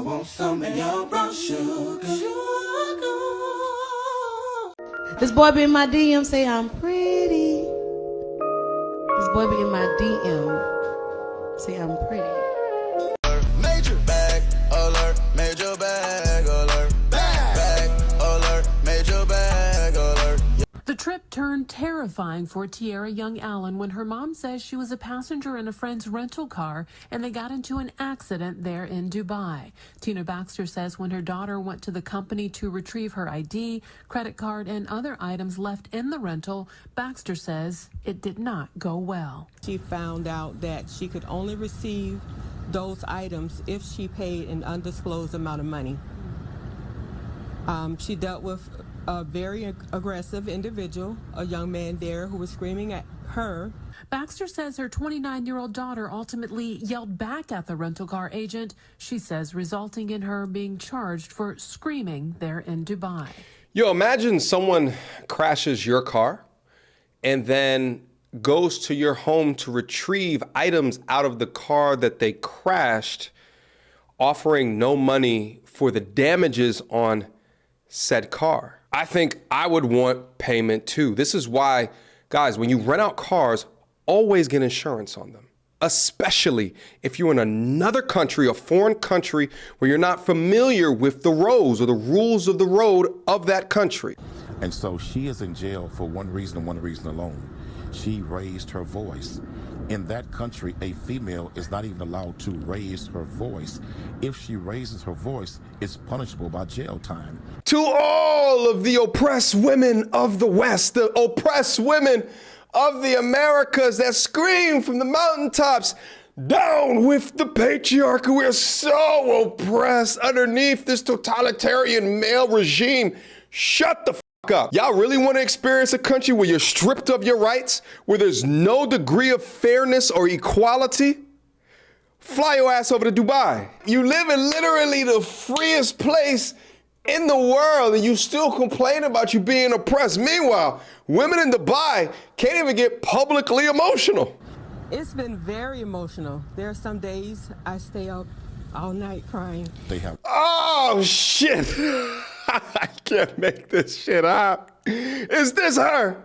want some of your brown sugar. This boy be in my DM say I'm pretty. This boy be in my DM say I'm pretty. Major bag alert, major bag alert, bag alert, major bag alert. The trip turned terrifying for Tiara Young Allen when her mom says she was a passenger in a friend's rental car and they got into an accident there in Dubai. Tina Baxter says when her daughter went to the company to retrieve her ID, credit card, and other items left in the rental, Baxter says it did not go well. She found out that she could only receive those items if she paid an undisclosed amount of money. She dealt with a very aggressive individual, a young man there who was screaming at her. Baxter says her 29-year-old daughter ultimately yelled back at the rental car agent, she says, resulting in her being charged for screaming there in Dubai. Yo, imagine someone crashes your car and then goes to your home to retrieve items out of the car that they crashed, offering no money for the damages on said car. I think I would want payment too. This is why, guys, when you rent out cars, always get insurance on them, especially if you're in another country, a foreign country, where you're not familiar with the roads or the rules of the road of that country. And so she is in jail for one reason and one reason alone. She raised her voice. In that country, a female is not even allowed to raise her voice. If she raises her voice, it's punishable by jail time. To all of the oppressed women of the West, the oppressed women of the Americas that scream from the mountaintops, down with the patriarchy. We're so oppressed underneath this totalitarian male regime. Shut the up. Y'all really want to experience a country where you're stripped of your rights, where there's no degree of fairness or equality? Fly your ass over to Dubai. You live in literally the freest place in the world and you still complain about you being oppressed. Meanwhile, women in Dubai can't even get publicly emotional. It's been very emotional. There are some days I stay up all night crying. Oh, shit. I can't make this shit up. Is this her?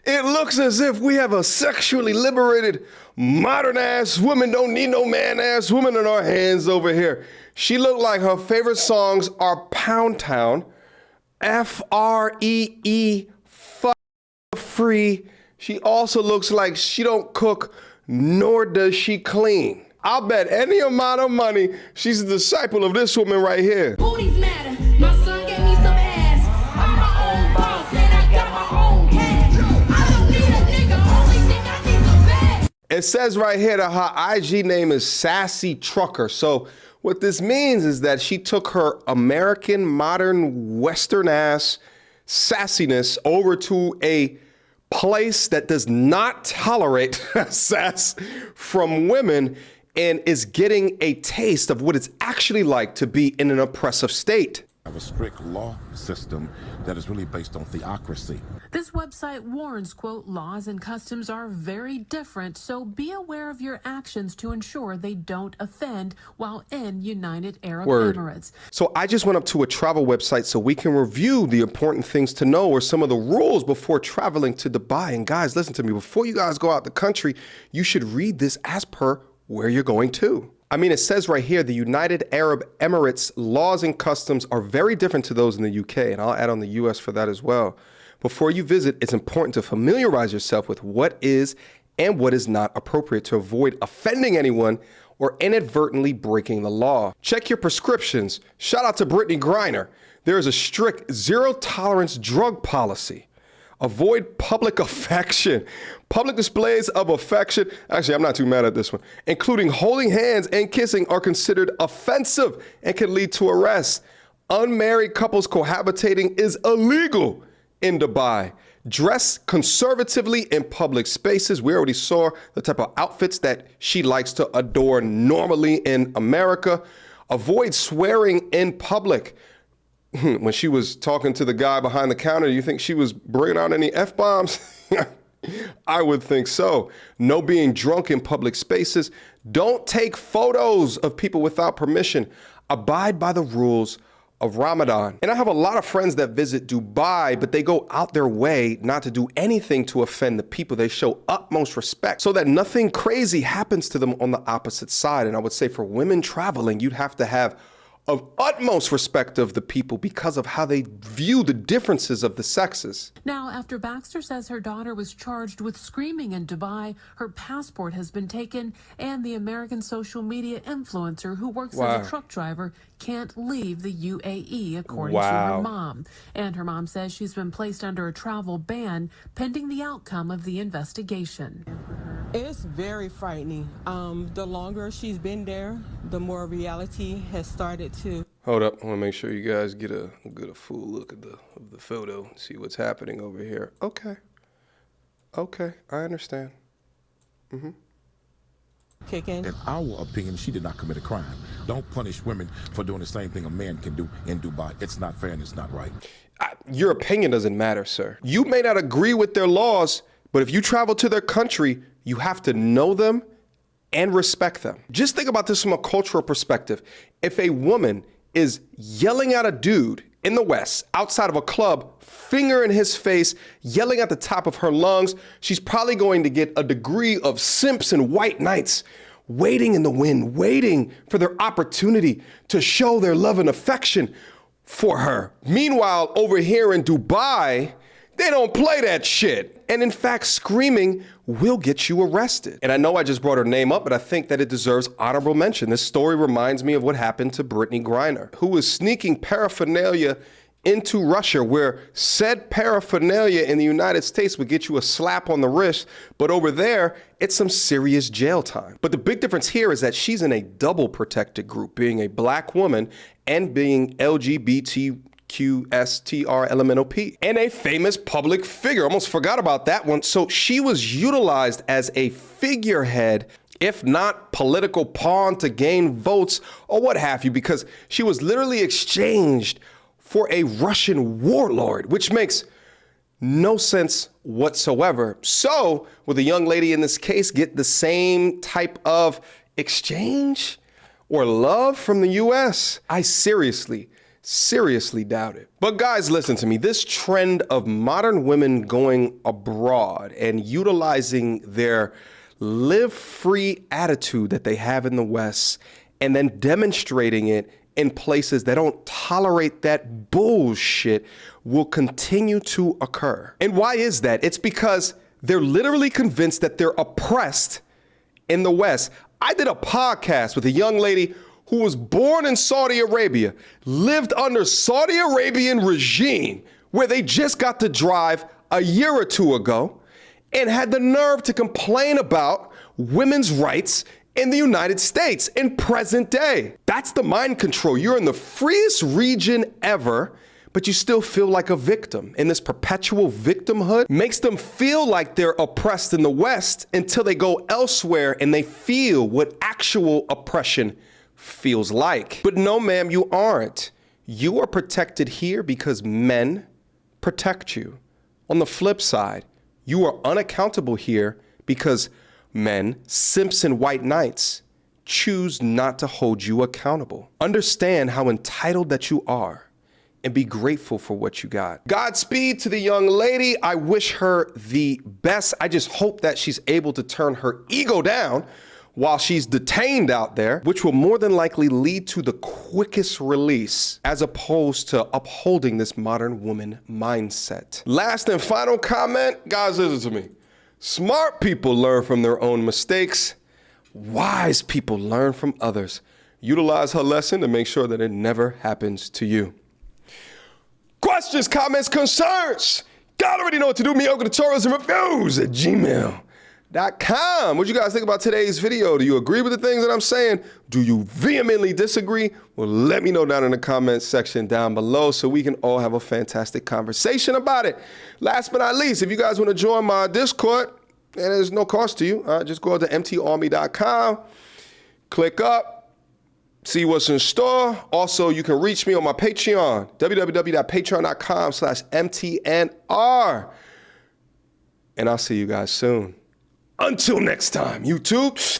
It looks as if we have a sexually liberated, modern-ass woman, don't need no man-ass woman in our hands over here. She looked like her favorite songs are Pound Town, F-R-E-E, free. She also looks like she don't cook, nor does she clean. I'll bet any amount of money she's a disciple of this woman right here. Booties matter. My son gave me some ass. I'm my own boss and I got my own cash. I don't need a nigga, only thing I need some bags. It says right here that her IG name is Sassy Trucker. So what this means is that she took her American, modern, Western ass sassiness over to a place that does not tolerate sass from women and is getting a taste of what it's actually like to be in an oppressive state. Have a strict law system that is really based on theocracy. This website warns, quote, laws and customs are very different, so be aware of your actions to ensure they don't offend while in United Arab Emirates. So I just went up to a travel website so we can review the important things to know or some of the rules before traveling to Dubai. And guys, listen to me, before you guys go out the country, you should read this as per where you're going to. I mean, it says right here, the United Arab Emirates laws and customs are very different to those in the UK, and I'll add on the US for that as well. Before you visit, it's important to familiarize yourself with what is and what is not appropriate to avoid offending anyone or inadvertently breaking the law. Check your prescriptions. Shout out to Brittany Griner. There is a strict zero-tolerance drug policy. Avoid public affection. Public displays of affection, actually, I'm not too mad at this one, including holding hands and kissing are considered offensive and can lead to arrest. Unmarried couples cohabitating is illegal in Dubai. Dress conservatively in public spaces. We already saw the type of outfits that she likes to adorn normally in America. Avoid swearing in public. When she was talking to the guy behind the counter, you think she was bringing out any F-bombs? I would think so. No being drunk in public spaces. Don't take photos of people without permission. abide by the rules of Ramadan. And I have a lot of friends that visit Dubai, but they go out their way not to do anything to offend the people. They show utmost respect so that nothing crazy happens to them on the opposite side. And I would say for women traveling, you'd have to have of utmost respect of the people because of how they view the differences of the sexes. Now, after Baxter says her daughter was charged with screaming in Dubai, her passport has been taken, and the American social media influencer who works as a truck driver can't leave the UAE, according to her mom. And her mom says she's been placed under a travel ban pending the outcome of the investigation. It's very frightening. The longer she's been there, the more reality has started to. Hold up, I want to make sure you guys get a full look at the photo, see what's happening over here. Okay, I understand. Kick in. In our opinion, she did not commit a crime. Don't punish women for doing the same thing a man can do in Dubai. It's not fair and it's not right. Your opinion doesn't matter, sir. You may not agree with their laws, but if you travel to their country, you have to know them and respect them. Just think about this from a cultural perspective. If a woman is yelling at a dude in the West, outside of a club, finger in his face, yelling at the top of her lungs, she's probably going to get a degree of simps and white knights waiting in the wind, waiting for their opportunity to show their love and affection for her. Meanwhile, over here in Dubai, they don't play that shit. And in fact, screaming will get you arrested. And I know I just brought her name up, but I think that it deserves honorable mention. This story reminds me of what happened to Brittany Griner, who was sneaking paraphernalia into Russia, where said paraphernalia in the United States would get you a slap on the wrist, but over there, it's some serious jail time. But the big difference here is that she's in a double protected group, being a black woman and being LGBTQSTRLMNOP, and a famous public figure. Almost forgot about that one. So she was utilized as a figurehead, if not political pawn to gain votes or what have you, because she was literally exchanged for a Russian warlord, which makes no sense whatsoever. So will the young lady in this case get the same type of exchange or love from the US? I seriously doubt it. But guys, listen to me. This trend of modern women going abroad and utilizing their live free attitude that they have in the West and then demonstrating it in places that don't tolerate that bullshit will continue to occur. And why is that? It's because they're literally convinced that they're oppressed in the West. I did a podcast with a young lady who was born in Saudi Arabia, lived under Saudi Arabian regime, where they just got to drive a year or two ago, and had the nerve to complain about women's rights in the United States in present day. That's the mind control. You're in the freest region ever, but you still feel like a victim. And this perpetual victimhood makes them feel like they're oppressed in the West until they go elsewhere and they feel what actual oppression feels like. But no, ma'am, you aren't. You are protected here because men protect you. On the flip side, you are unaccountable here because men, simps and white knights, choose not to hold you accountable. Understand how entitled that you are and be grateful for what you got. Godspeed to the young lady. I wish her the best. I just hope that she's able to turn her ego down while she's detained out there, which will more than likely lead to the quickest release as opposed to upholding this modern woman mindset. Last and final comment, guys, listen to me. Smart people learn from their own mistakes. Wise people learn from others. Utilize her lesson to make sure that it never happens to you. Questions, comments, concerns? Y'all already know what to do. Mediocre tutorials and reviews at gmail.com. What you guys think about today's video? Do you agree with the things that I'm saying? Do you vehemently disagree? Well, let me know down in the comments section down below so we can all have a fantastic conversation about it. Last but not least, if you guys want to join my Discord, and there's no cost to you, just go to mtarmy.com, click up, see what's in store. Also, you can reach me on my Patreon, www.patreon.com/mtnr. And I'll see you guys soon. Until next time, YouTube.